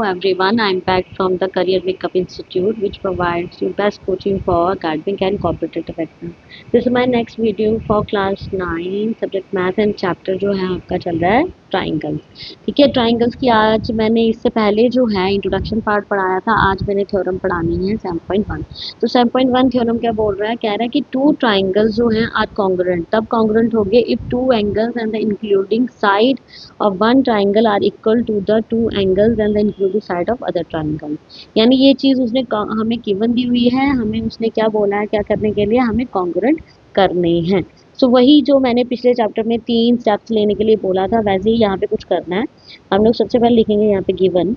everyone. I'm back from the Career Makeup Institute, which provides you best coaching for academic and competitive exam. This is my next video for class 9 subject math and chapter जो है आपका चल रहा है triangles. ठीक है, triangles की आज मैंने इससे पहले जो है इंट्रोडक्शन पार्ट पढ़ाया था. आज मैंने थ्योरम पढ़ानी है 7.1. तो 7.1 थ्योरम क्या बोल रहा है, कह रहा है कि टू ट्राइंगल्स जो हैं आर कॉन्ग्रुएंट. तब कॉन्ग्रुएंट हो गए if two angles and the including side of one triangle are equal to the two angles and the including side of other triangle. यानी ये चीज़ उसने हमें गिवन दी हुई है, हमें उसने क्या बोला है, क्या करने के लिए हमें कॉन्ग्रुएंट करने हैं. सो वही जो मैंने पिछले चैप्टर में 3 स्टेप्स लेने के लिए बोला था, वैसे ही यहाँ पे कुछ करना है. हम लोग सबसे पहले लिखेंगे यहाँ पे गिवन.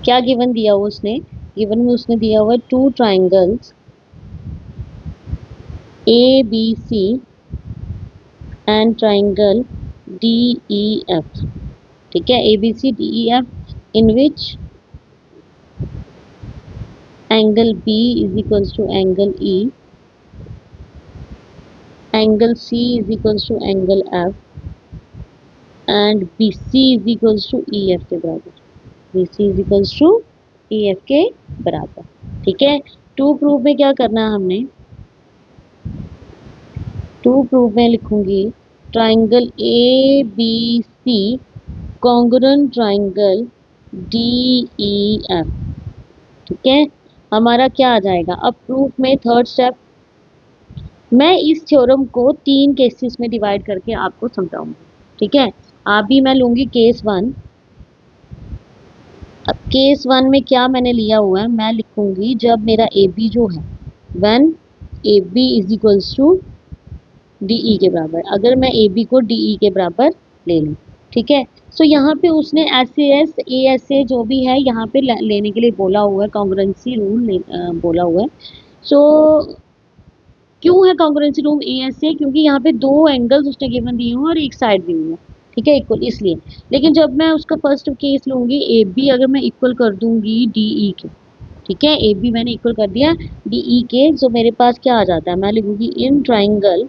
क्या गिवन दिया हुआ उसने, गिवन में उसने दिया हुआ two triangles ABC and triangle DEF. ठीक है, ABC DEF in which angle B is equals to angle E, angle C is equals to angle F and BC is equals to EF के बराबर. BC is equals to EF के बराबर. ठीक है, to proof में क्या करना है हमने, टू प्रूफ में लिखूंगी triangle ABC congruent triangle DEF. ठीक है, हमारा क्या आ जाएगा. अब प्रूफ में थर्ड स्टेप, मैं इस थ्योरम को 3 केसेस में डिवाइड करके आपको समझाऊंगी. ठीक है, अभी मैं लूंगी केस 1. अब केस 1 में क्या मैंने लिया हुआ है, मैं लिखूंगी जब मेरा AB जो है when AB is equals to DE के बराबर. अगर मैं AB को DE के बराबर ले लूँ. ठीक है, सो यहाँ पे उसने SAS ASA जो भी है यहाँ पे लेने के लिए बोला हुआ है, कॉन्ग्रुएंसी रूल बोला हुआ है. सो क्यों है कॉन्ग्रुएंसी रूल ASA, क्योंकि यहाँ पे दो एंगल्स उसने गिवन दिए हैं और एक साइड दी हुई है. ठीक है, इक्वल इसलिए. लेकिन जब मैं उसका फर्स्ट केस लूँगी AB, अगर मैं इक्वल कर दूंगी DE के. ठीक है, AB मैंने इक्वल कर दिया DE के, सो मेरे पास क्या आ जाता है, मैं लिखूंगी in triangle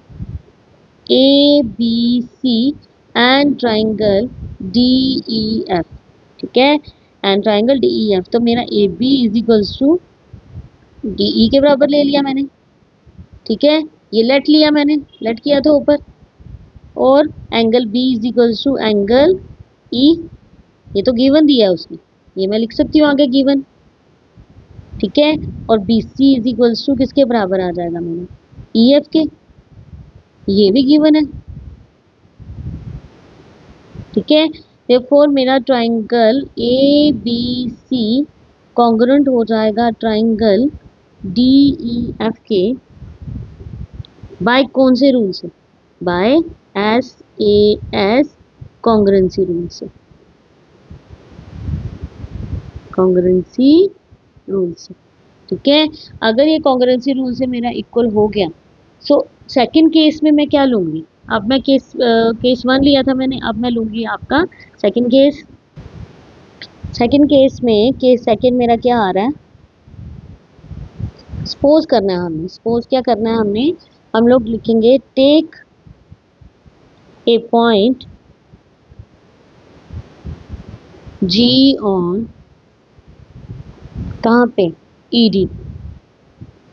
ABC and triangle DEF. ठीक है, एंड ट्राइंगल DEF. तो मेरा AB is equals to DE के बराबर ले लिया मैंने. ठीक है, ये लेट लिया मैंने, लेट किया था ऊपर. और angle B is equals to angle E. ये तो गिवन दिया है उसने, ये मैं लिख सकती हूँ आगे गिवन. ठीक है, और BC इज इक्वल्स टू किसके बराबर आ जाएगा मेरा, EF के. ये भी गिवन है. ठीक है, देयरफॉर मेरा ट्राइंगल ABC कॉन्ग्रुएंट हो जाएगा ट्राइंगल DEF के बाय कौन से रूल से, बाय SAS कॉन्ग्रुएंसी रूल से, कॉन्ग्रुएंसी रूल से. ठीक है, अगर ये कॉन्ग्रुएंसी रूल से मेरा इक्वल हो गया, सो सेकंड केस में मैं क्या लूँगी. अब मैं केस 1 लिया था मैंने, अब मैं लूँगी आपका सेकंड केस. सेकंड केस में केस सेकंड मेरा क्या आ रहा है, सपोज करना है हमें. सपोज क्या करना है हमने, हम लोग लिखेंगे take a point G on, कहाँ पे, ED.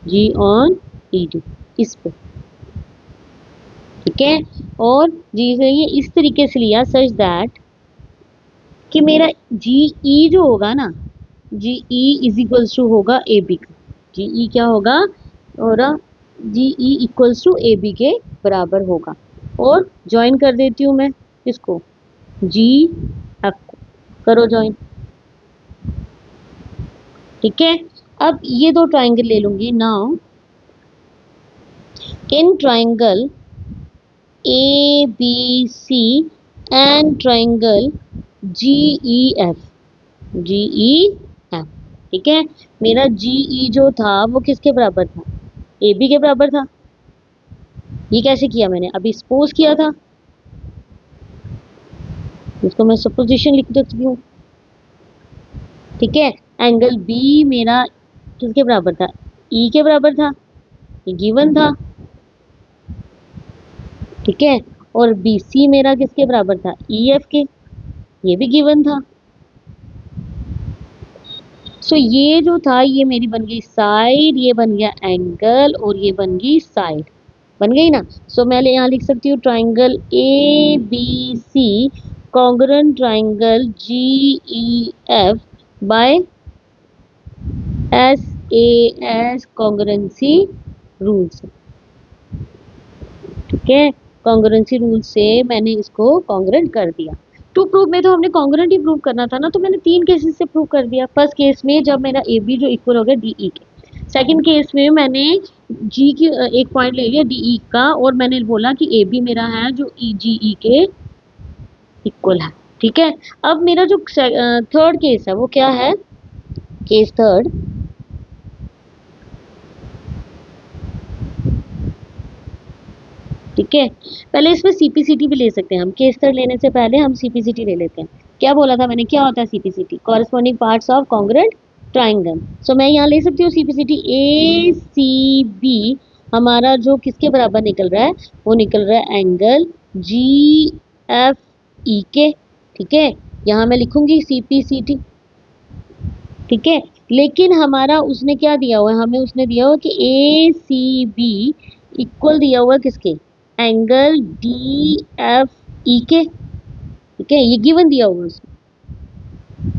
G ऑन ED, इस पे. ठीक है, और जी से ये इस तरीके से लिया सच दैट कि मेरा GE जो होगा ना, GE इज इक्वल्स टू होगा AB का. GE क्या होगा, और GE इक्वल्स टू AB के बराबर होगा. और ज्वाइन कर देती हूँ मैं इसको, GF को करो ज्वाइन. ठीक है, अब ये दो ट्राइंगल ले लूंगी. Now in triangle ABC and triangle GEF. GEF. ठीक है, मेरा GE जो था वो किसके बराबर था, AB के बराबर था. ये कैसे किया मैंने, अभी सपोज किया था, इसको मैं सपोजिशन लिख देती हूँ. ठीक है, एंगल B मेरा किसके बराबर था, E के बराबर था, ये गिवन था. ठीक है, और BC मेरा किसके बराबर था, EF के, ये भी गिवन था. सो ये जो था ये मेरी बन गई साइड, ये बन गया एंगल और ये बन गई साइड, बन गई ना। सो मैं यहाँ लिख सकती हूँ triangle A B C congruent triangle G E F by S A S congruency rules. ठीक है, कॉन्ग्रुएंसी रूल से मैंने इसको कॉन्ग्रुएंट कर दिया। टू प्रूव में तो हमने कॉन्ग्रुएंट ही प्रूव करना था ना, तो मैंने 3 केसेस से प्रूव कर दिया। फर्स्ट केस में जब मेरा ए बी जो इक्वल हो गया डी ई के, सेकंड केस में मैंने जी की एक पॉइंट ले लिया डी ई का और मैंने बोला कि ए बी मेरा है जो ई जी ई के इक्वल है। ठीक है, अब मेरा जो थर्ड केस है वो क्या है, केस थर्ड, ठीक है। पहले इसमें सीपीसीटी भी ले सकते हैं हम, केस थर्ड लेने से पहले हम सीपीसीटी ले लेते हैं। क्या बोला था मैंने, क्या होता है CPCT, corresponding parts of congruent triangle. So मैं यहाँ ले सकती हूँ सीपीसीटी ए सी बी हमारा जो किसके बराबर निकल रहा है, वो निकल रहा है एंगल जी एफ ई के। ठीक है, यहाँ मैं लिखूंगी सीपीसीटी। ठीक है, लेकिन हमारा उसने क्या दिया हुआ है, हमें उसने दिया हुआ कि ए सी बी इक्वल दिया हुआ किसके, एंगल डी एफ ई के। ठीक है, ये गिवन दिया हुआ है उसने।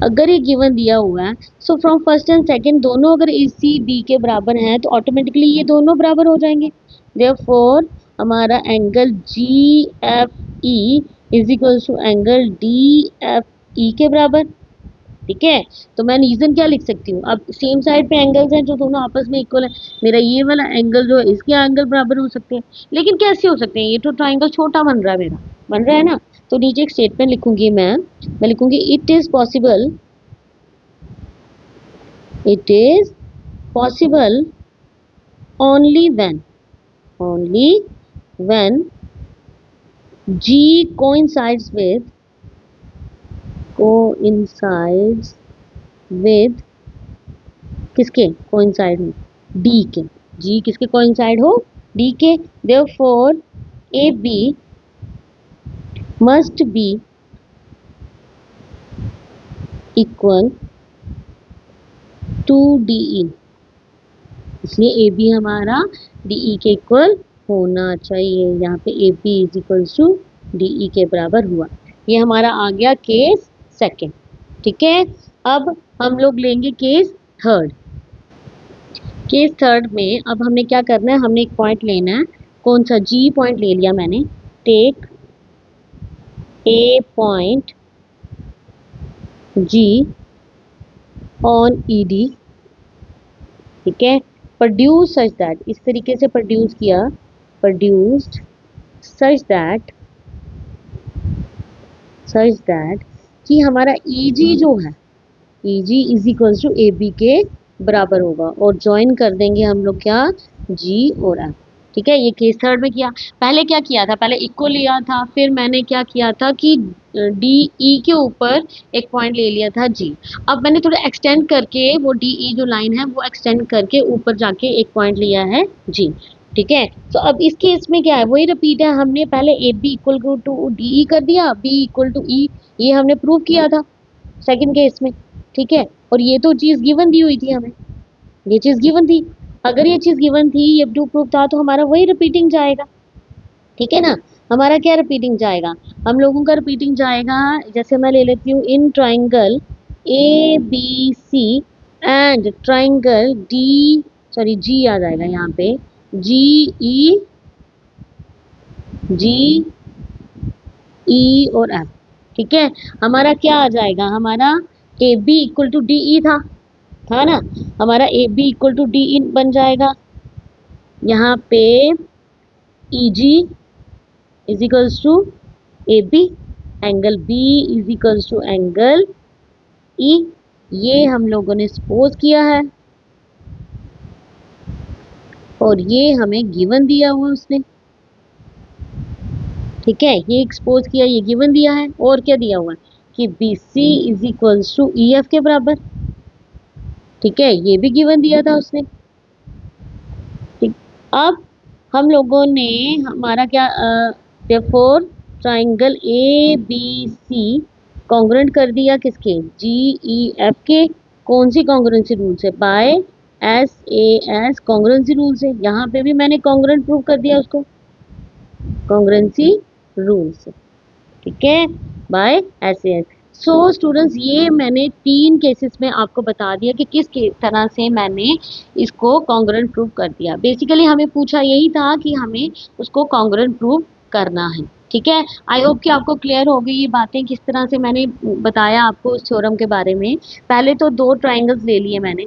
अगर ये गिवन दिया हुआ है so from first and second दोनों अगर ए सी बी के बराबर हैं तो ऑटोमेटिकली ये दोनों बराबर हो जाएंगे। देयरफॉर हमारा angle G F E is equal to angle D F E के बराबर। ठीक है, तो मैं रीजन क्या लिख सकती हूँ, अब सेम साइड पे एंगल्स हैं जो दोनों आपस में इक्वल है, मेरा ये वाला एंगल जो है इसके एंगल बराबर हो सकते हैं। लेकिन कैसे हो सकते हैं, ये तो ट्राइंगल छोटा बन रहा है मेरा, बन रहा है ना। तो नीचे एक स्टेटमेंट लिखूंगी मैं लिखूंगी it is possible, it is possible only when G coincides with किसके कोइंसाइड हो, डी के, जी किसके कोइंसाइड हो, डी के। Therefore A B must be equal to D E, इसलिए ए बी हमारा डी ई के इक्वल होना चाहिए। यहाँ पे A B is equal to D E के बराबर हुआ। ये हमारा आ गया केस सेकेंड। ठीक है, अब हम लोग लेंगे केस थर्ड। केस थर्ड में अब हमने क्या करना है, हमने एक पॉइंट लेना है, कौन सा, जी पॉइंट ले लिया मैंने। Take a point G on E D. ठीक है, प्रोड्यूस सच दैट, इस तरीके से प्रोड्यूस किया, प्रोड्यूस्ड सच दैट कि हमारा ई जी जो है, E G is equal to A B के बराबर होगा और ज्वाइन कर देंगे हम लोग क्या, जी और एफ। ठीक है, ये केस थर्ड में किया। पहले क्या किया था, पहले इक्वल लिया था, फिर मैंने क्या किया था कि डी ई के ऊपर एक पॉइंट ले लिया था जी। अब मैंने थोड़ा एक्सटेंड करके वो डी ई जो लाइन है वो एक्सटेंड करके ऊपर जाके एक पॉइंट लिया है जी। ठीक है, तो अब इस केस में क्या है, वही रिपीट है, हमने पहले A B equal to D E कर दिया, बी इक्वल टू ई, ये हमने प्रूव किया था सेकंड केस में। ठीक है, और ये तो चीज गिवन दी हुई थी हमें, ये चीज गिवन थी। अगर ये चीज गिवन थी, ये टू प्रूफ था, तो हमारा वही रिपीटिंग जाएगा। ठीक है ना, हमारा क्या रिपीटिंग जाएगा, हम लोगों का रिपीटिंग जाएगा, जैसे मैं ले लेती हूँ in triangle A B C and triangle D, sorry G आ जाएगा यहाँ पे, जी ई और एफ। ठीक है, हमारा क्या आ जाएगा, हमारा A B equal to D E था ना, हमारा A B equal to D E बन जाएगा। यहाँ पे E G is equals to A B, angle B is equals to angle E, ये हम लोगों ने सपोज किया है और ये हमें गिवन दिया हुआ उसने। ठीक है, ये एक्सपोज किया, ये गिवन दिया है, और क्या दिया हुआ है कि B C is equals to E F के बराबर। ठीक है, ये भी गिवन दिया था उसने। ठीक, अब हम लोगों ने हमारा क्या, therefore triangle A B C congruent कर दिया किसके, जी ई एफ के, कौन सी कॉन्ग्रुएंसी रूल से? बाय SAS कॉन्ग्रुएंसी रूल से। यहाँ पे भी मैंने कॉन्ग्रुएंट प्रूव कर दिया उसको कॉन्ग्रुएंसी रूल से, ठीक है, बाय SAS। सो स्टूडेंट्स, ये मैंने 3 केसेस में आपको बता दिया कि किस तरह से मैंने इसको कॉन्ग्रुएंट प्रूव कर दिया। बेसिकली हमें पूछा यही था कि हमें उसको कॉन्ग्रुएंट प्रूव करना है, ठीक है। आई होप कि आपको क्लियर हो गई ये बातें, किस तरह से मैंने बताया आपको उस थ्योरम के बारे में। पहले तो 2 ट्राइंगल्स ले लिए मैंने,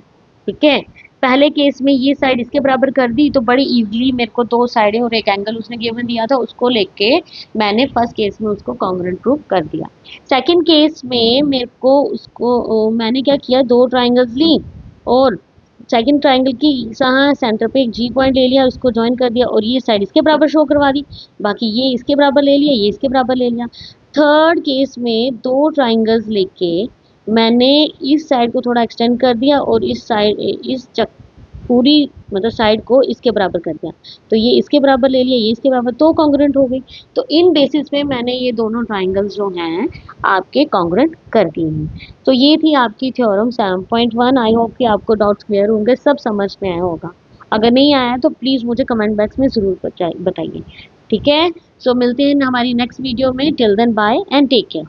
ठीक है। पहले केस में ये साइड इसके बराबर कर दी तो बड़ी इजीली मेरे को 2 साइडें और एक एंगल उसने गिवन दिया था, उसको लेके मैंने फर्स्ट केस में उसको कॉन्ग्रुएंट प्रूव कर दिया। सेकंड केस में मेरे को उसको मैंने क्या किया, 2 ट्राइंगल्स ली और सेकंड ट्राइंगल की यहाँ सेंटर पे एक जी पॉइंट ले लिया, उसको ज्वाइन कर दिया और ये साइड इसके बराबर शो करवा दी, बाकी ये इसके बराबर ले लिया, ये इसके बराबर ले लिया। थर्ड केस में 2 ट्राइंगल्स लेके मैंने इस साइड को थोड़ा एक्सटेंड कर दिया और इस साइड इस पूरी मतलब साइड को इसके बराबर कर दिया, तो ये इसके बराबर ले लिया, ये इसके बराबर, तो कॉन्ग्रुएंट हो गई। तो इन बेसिस पे मैंने ये दोनों ट्राइंगल्स जो हैं आपके कॉन्ग्रुएंट कर दिए हैं। तो ये थी आपकी थ्योरम 7.1। आई होप कि आपको डाउट्स क्लियर होंगे, सब समझ में आया होगा। अगर नहीं आया तो प्लीज़ मुझे कमेंट बॉक्स में ज़रूर बताइए, ठीक है। सो मिलते हैं हमारी नेक्स्ट वीडियो में। Till then bye and take care.